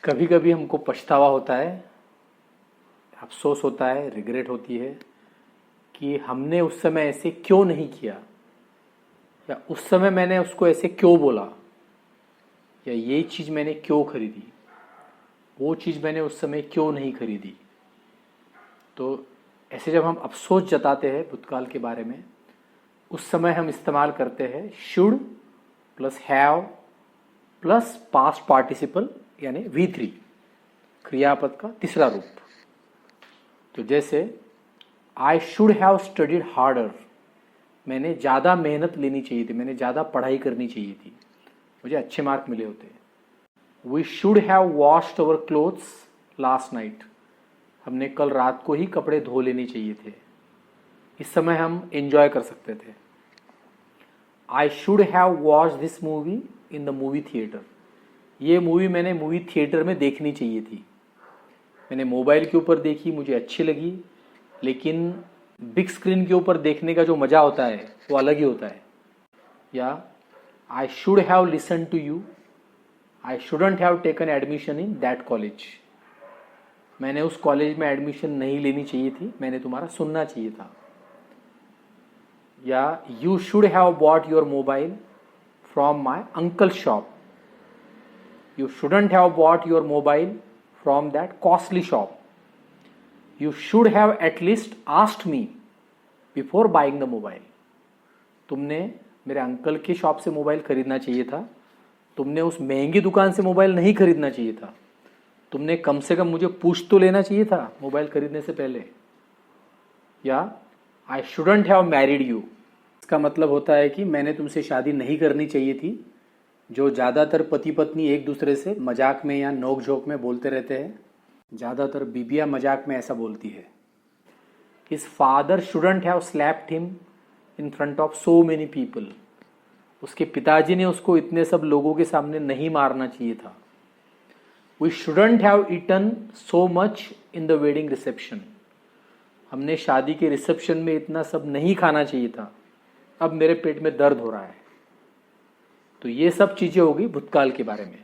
कभी कभी हमको पछतावा होता है, अफसोस होता है, रिग्रेट होती है कि हमने उस समय ऐसे क्यों नहीं किया, या उस समय मैंने उसको ऐसे क्यों बोला, या ये चीज़ मैंने क्यों खरीदी, वो चीज़ मैंने उस समय क्यों नहीं खरीदी। तो ऐसे जब हम अफसोस जताते हैं भूतकाल के बारे में, उस समय हम इस्तेमाल करते हैं should plus have plus past participle यानी V3, क्रियापद का तीसरा रूप। तो जैसे आई शुड हैव स्टडीड हार्डर, मैंने ज़्यादा मेहनत लेनी चाहिए थी, मैंने ज़्यादा पढ़ाई करनी चाहिए थी, मुझे अच्छे मार्क मिले होते। We should have washed our clothes last night, हमने कल रात को ही कपड़े धो लेने चाहिए थे। इस समय हम एंजॉय कर सकते थे। आई should have watch this movie in the movie theatre, ये मूवी मैंने मूवी थिएटर में देखनी चाहिए थी। मैंने मोबाइल के ऊपर देखी, मुझे अच्छी लगी, लेकिन बिग स्क्रीन के ऊपर देखने का जो मज़ा होता है वो अलग ही होता है। या I should have listen to you, I shouldn't have taken admission in that college, मैंने उस कॉलेज में एडमिशन नहीं लेनी चाहिए थी, मैंने तुम्हारा सुनना चाहिए था। या you should have bought your mobile from my uncle shop, you shouldn't have bought your mobile from that costly shop, you should have at least asked me before buying the mobile, तुमने मेरे अंकल के shop से mobile खरीदना चाहिए था, तुमने उस महंगी दुकान से मोबाइल नहीं खरीदना चाहिए था, तुमने कम से कम मुझे पूछ तो लेना चाहिए था मोबाइल खरीदने से पहले। या आई शुडंट हैव मैरिड यू, इसका मतलब होता है कि मैंने तुमसे शादी नहीं करनी चाहिए थी, जो ज़्यादातर पति पत्नी एक दूसरे से मजाक में या नोक झोंक में बोलते रहते हैं। ज़्यादातर बीबियाँ मजाक में ऐसा बोलती है, his father shouldn't have slapped him in front of so many people, उसके पिताजी ने उसको इतने सब लोगों के सामने नहीं मारना चाहिए था। We shouldn't have eaten so much in the wedding reception, हमने शादी के रिसेप्शन में इतना सब नहीं खाना चाहिए था, अब मेरे पेट में दर्द हो रहा है। तो ये सब चीज़ें होगी भूतकाल के बारे में।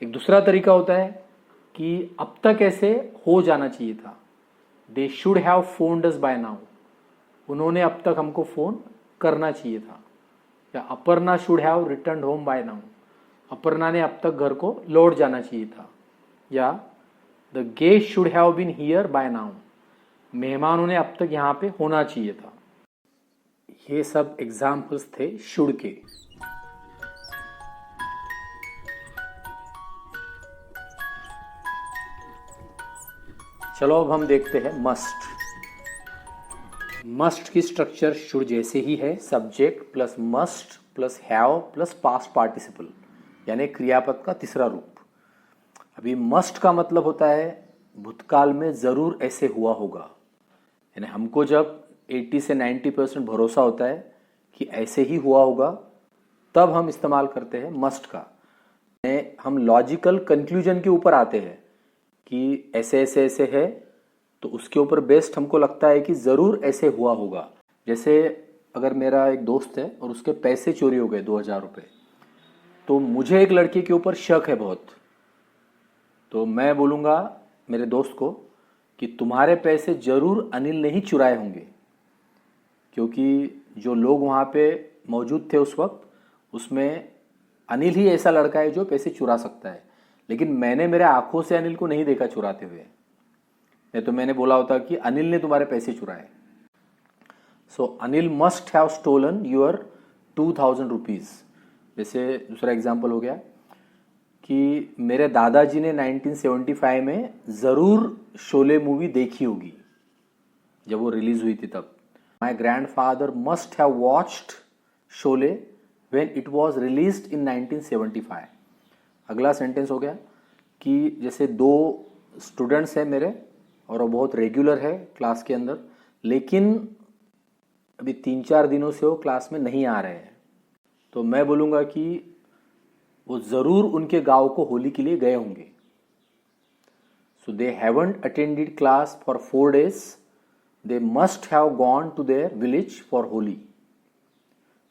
एक दूसरा तरीका होता है कि अब तक ऐसे हो जाना चाहिए था, they should have phoned us by now, उन्होंने अब तक हमको फ़ोन करना चाहिए था। या Aparna should have return home by now, Aparna ने अब तक घर को लौट जाना चाहिए था। या the guest should have been here by now, मेहमानों ने अब तक यहाँ पे होना चाहिए था। ये सब एग्जाम्पल्स थे शुड के। चलो अब हम देखते हैं मस्ट। मस्ट की स्ट्रक्चर शुड जैसे ही है, subject plus must plus have plus past participle यानी क्रियापद का तीसरा रूप। अभी मस्ट का मतलब होता है भूतकाल में ज़रूर ऐसे हुआ होगा, यानी हमको जब 80 से 90% भरोसा होता है कि ऐसे ही हुआ होगा, तब हम इस्तेमाल करते हैं मस्ट का। हम लॉजिकल कंक्लूजन के ऊपर आते हैं कि ऐसे ऐसे ऐसे है, तो उसके ऊपर बेस्ड हमको लगता है कि ज़रूर ऐसे हुआ होगा। जैसे अगर मेरा एक दोस्त है और उसके पैसे चोरी हो गए 2000 रुपये, तो मुझे एक लड़के के ऊपर शक है बहुत, तो मैं बोलूँगा मेरे दोस्त को कि तुम्हारे पैसे ज़रूर अनिल ने ही चुराए होंगे, क्योंकि जो लोग वहाँ पे मौजूद थे उस वक्त, उसमें अनिल ही ऐसा लड़का है जो पैसे चुरा सकता है, लेकिन मैंने मेरे आंखों से अनिल को नहीं देखा चुराते हुए, नहीं तो मैंने बोला होता कि अनिल ने तुम्हारे पैसे चुराए। So Anil must have stolen your 2000 rupees. जैसे दूसरा एग्जाम्पल हो गया कि मेरे दादाजी ने 1975 में ज़रूर शोले मूवी देखी होगी जब वो रिलीज़ हुई थी तब। My grand father must have watched Sholay when it was released in 1975। अगला सेंटेंस हो गया कि जैसे दो स्टूडेंट्स हैं मेरे और वो बहुत रेगुलर है क्लास के अंदर, लेकिन अभी 3-4 दिनों से वो क्लास में नहीं आ रहे हैं, तो मैं बोलूँगा कि वो ज़रूर उनके गांव को होली के लिए गए होंगे। So they haven't attended class for 4 days, they must have gone to their village for Holi.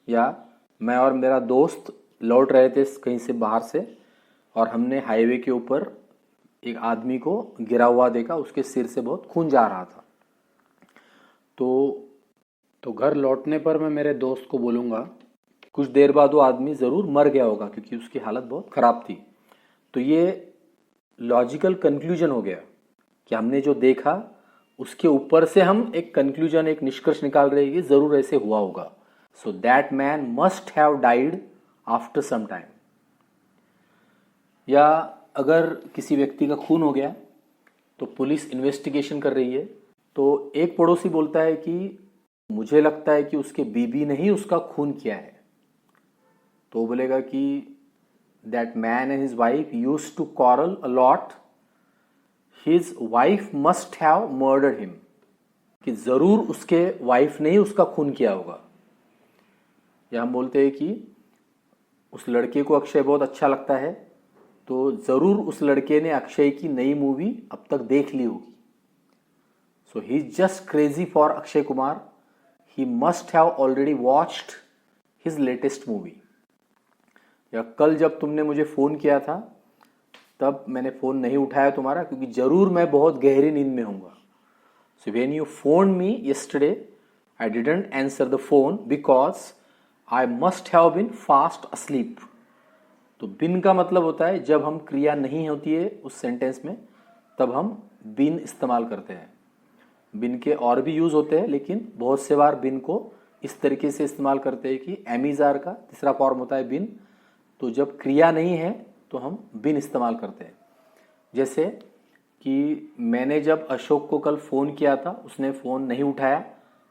या मैं और मेरा दोस्त लौट रहे थे कहीं से बाहर से, और हमने हाईवे के ऊपर एक आदमी को गिरा हुआ देखा, उसके सिर से बहुत खून जा रहा था। तो घर लौटने पर मैं मेरे दोस्त को बोलूँगा, कुछ देर बाद वो आदमी ज़रूर मर गया होगा क्योंकि उसकी हालत बहुत ख़राब थी। तो ये लॉजिकल कंक्लूजन हो गया कि हमने जो देखा उसके ऊपर से हम एक कंक्लूजन, एक निष्कर्ष निकाल रहे हैं कि ज़रूर ऐसे हुआ होगा। So that man must have died after some time. या अगर किसी व्यक्ति का खून हो गया तो पुलिस इन्वेस्टिगेशन कर रही है, तो एक पड़ोसी बोलता है कि मुझे लगता है कि उसके बीबी ने ही उसका खून किया है। तो वो बोलेगा कि that man and his wife used to quarrel a lot, his wife must have murdered him, कि जरूर उसके वाइफ ने ही उसका खून किया होगा। या हम बोलते हैं कि उस लड़के को अक्षय बहुत अच्छा लगता है, तो जरूर उस लड़के ने अक्षय की नई मूवी अब तक देख ली होगी। So he is just crazy for Akshay Kumar, he must have already watched his latest movie. या कल जब तुमने मुझे फ़ोन किया था तब मैंने फ़ोन नहीं उठाया तुम्हारा, क्योंकि ज़रूर मैं बहुत गहरी नींद में हूँगा। So when you phone me yesterday, I didn't answer the phone because I must have been fast asleep. तो बिन का मतलब होता है जब हम क्रिया नहीं होती है उस सेंटेंस में, तब हम बिन इस्तेमाल करते हैं। बिन के और भी यूज़ होते हैं, लेकिन बहुत से बार बिन को इस तरीके से इस्तेमाल करते हैं कि एमिजार का तीसरा फॉर्म होता है बिन। तो जब क्रिया नहीं है तो हम बिन इस्तेमाल करते हैं। जैसे कि मैंने जब अशोक को कल फ़ोन किया था, उसने फ़ोन नहीं उठाया,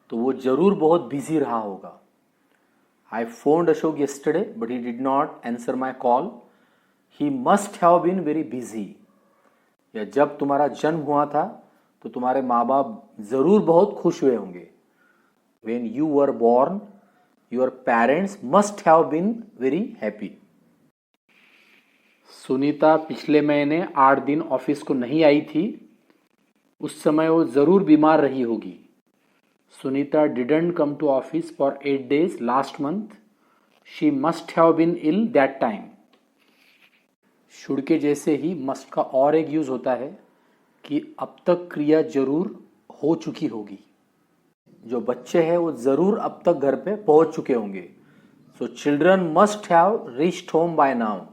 तो वो ज़रूर बहुत बिजी रहा होगा। I phoned Ashok yesterday but he did not answer my call. He must have been very busy. या जब तुम्हारा जन्म हुआ था तो तुम्हारे माँ बाप ज़रूर बहुत खुश हुए होंगे। When you were born, your parents must have been very happy. Sunita पिछले महीने 8 दिन ऑफिस को नहीं आई थी, उस समय वो ज़रूर बीमार रही होगी। Sunita didn't come to office for 8 days last month. She must have been ill that time. Should के जैसे ही मस्ट का और एक यूज होता है कि अब तक क्रिया जरूर हो चुकी होगी। जो बच्चे हैं वो जरूर अब तक घर पे पहुंच चुके होंगे। So children must have reached home by now.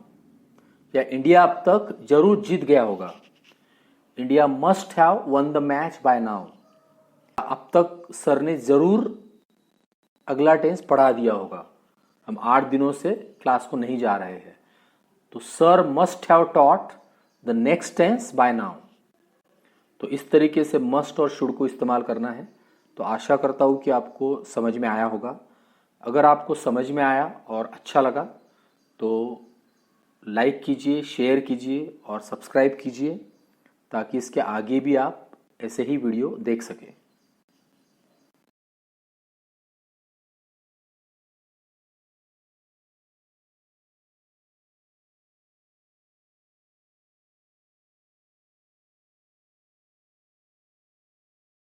या इंडिया अब तक जरूर जीत गया होगा। India must have won the match by now. अब तक सर ने जरूर अगला टेंस पढ़ा दिया होगा, हम 8 दिनों से क्लास को नहीं जा रहे हैं। तो sir must have taught the next tense by now. तो इस तरीके से मस्ट और शुड को इस्तेमाल करना है। तो आशा करता हूँ कि आपको समझ में आया होगा। अगर आपको समझ में आया और अच्छा लगा तो लाइक कीजिए, शेयर कीजिए और सब्सक्राइब कीजिए, ताकि इसके आगे भी आप ऐसे ही वीडियो देख सकें।